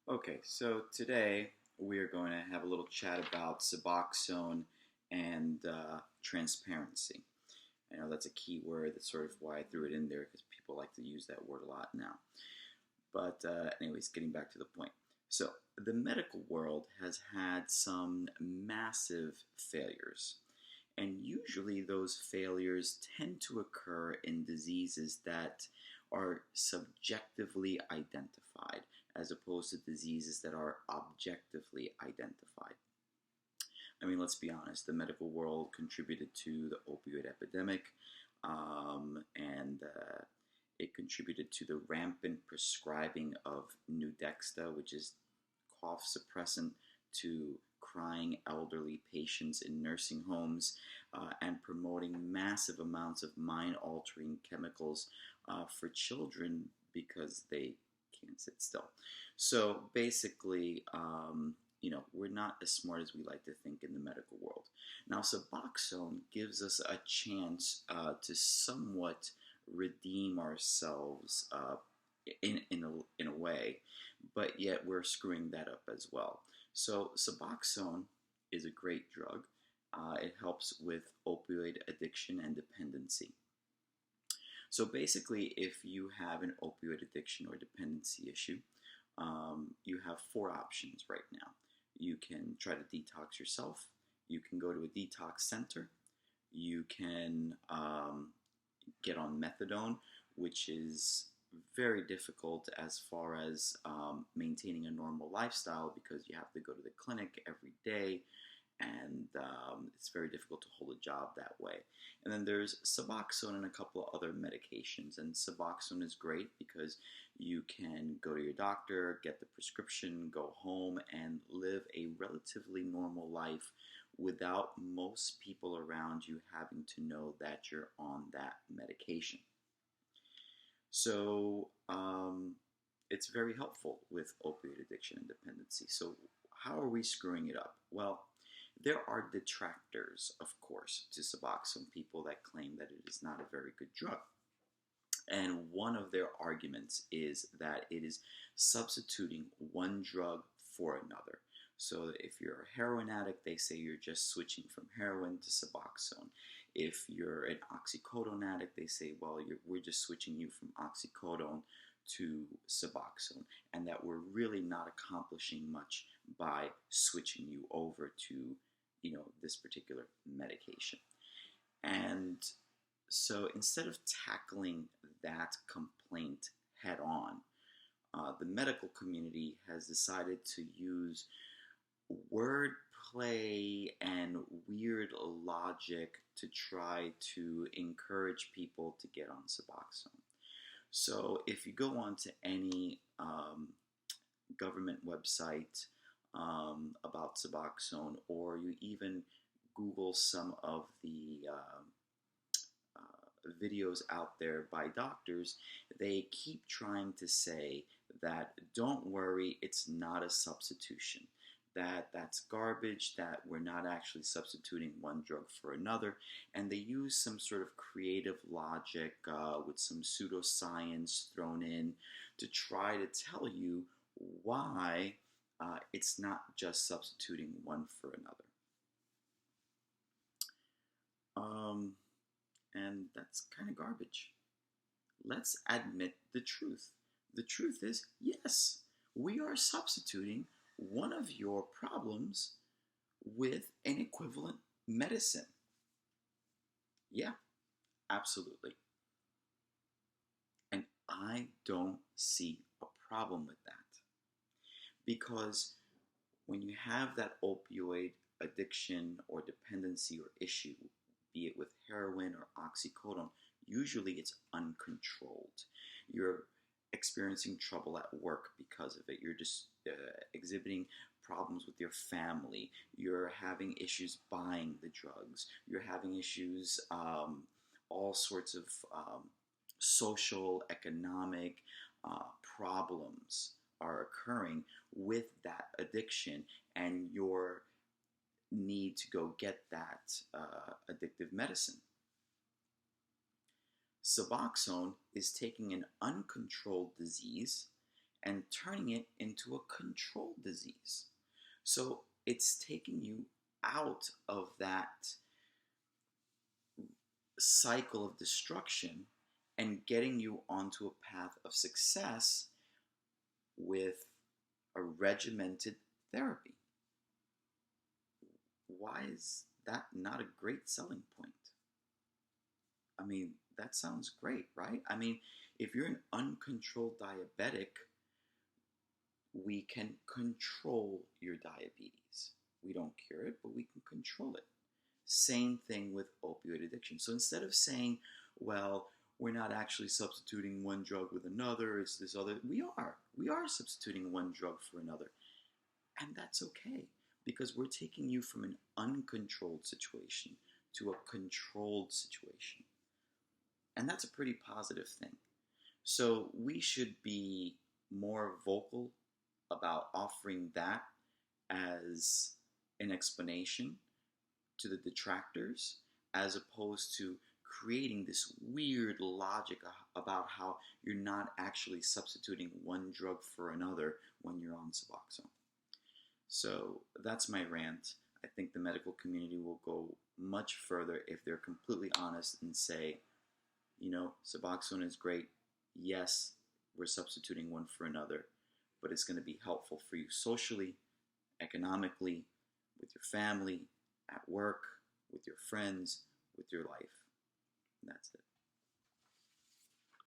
Okay, so today we are going to have a little chat about Suboxone and transparency. I know that's a key word. That's sort of why I threw it in there because people like to use that word a lot now. But, anyways, getting back to the point. So, the medical world has had some massive failures. And usually, those failures tend to occur in diseases that are subjectively identified as opposed to diseases that are objectively identified. I mean, let's be honest, the medical world contributed to the opioid epidemic, and it contributed to the rampant prescribing of Nuedexta, which is cough suppressant, to crying elderly patients in nursing homes, and promoting massive amounts of mind altering chemicals for children because they can't sit still. So basically, we're not as smart as we like to think in the medical world. Now, Suboxone gives us a chance to somewhat redeem ourselves in a way, but yet we're screwing that up as well. So, Suboxone is a great drug. It helps with opioid addiction and dependency. So basically, if you have an opioid addiction or dependency issue, you have four options right now. You can try to detox yourself. You can go to a detox center. You can get on methadone, which is very difficult as far as maintaining a normal lifestyle because you have to go to the clinic every day, and it's very difficult to hold a job that way. And then there's Suboxone and a couple of other medications. And Suboxone is great because you can go to your doctor, get the prescription, go home, and live a relatively normal life without most people around you having to know that you're on that medication. So it's very helpful with opioid addiction and dependency. So how are we screwing it up? Well, there are detractors, of course, to Suboxone, people that claim that it is not a very good drug. And one of their arguments is that it is substituting one drug for another. So if you're a heroin addict, they say you're just switching from heroin to Suboxone. If you're an oxycodone addict, they say, well, we're just switching you from oxycodone to Suboxone, and that we're really not accomplishing much by switching you over to this particular medication. And so instead of tackling that complaint head on, the medical community has decided to use wordplay and weird logic to try to encourage people to get on Suboxone. So if you go on to any government website about Suboxone, or you even Google some of the videos out there by doctors, they keep trying to say that don't worry, it's not a substitution. That's garbage, that we're not actually substituting one drug for another, and they use some sort of creative logic with some pseudoscience thrown in to try to tell you why it's not just substituting one for another. And that's kind of garbage. Let's admit the truth. The truth is, yes, we are substituting one of your problems with an equivalent medicine. Yeah, absolutely. And I don't see a problem with that. Because when you have that opioid addiction or dependency or issue, be it with heroin or oxycodone, usually it's uncontrolled. You're experiencing trouble at work because of it. You're just exhibiting problems with your family. You're having issues buying the drugs. You're having issues, all sorts of social, economic problems are occurring with that addiction and your need to go get that addictive medicine. Suboxone is taking an uncontrolled disease and turning it into a controlled disease. So it's taking you out of that cycle of destruction and getting you onto a path of success with a regimented therapy. Why is that not a great selling point? I mean, that sounds great, right? I mean, if you're an uncontrolled diabetic, we can control your diabetes. We don't cure it, but we can control it. Same thing with opioid addiction. So instead of saying, well, we're not actually substituting one drug with another, it's this other, we are substituting one drug for another. And that's okay, because we're taking you from an uncontrolled situation to a controlled situation. And that's a pretty positive thing. So we should be more vocal about offering that as an explanation to the detractors, as opposed to creating this weird logic about how you're not actually substituting one drug for another when you're on Suboxone. So that's my rant. I think the medical community will go much further if they're completely honest and say, you know, Suboxone is great. Yes, we're substituting one for another, but it's going to be helpful for you socially, economically, with your family, at work, with your friends, with your life. And that's it.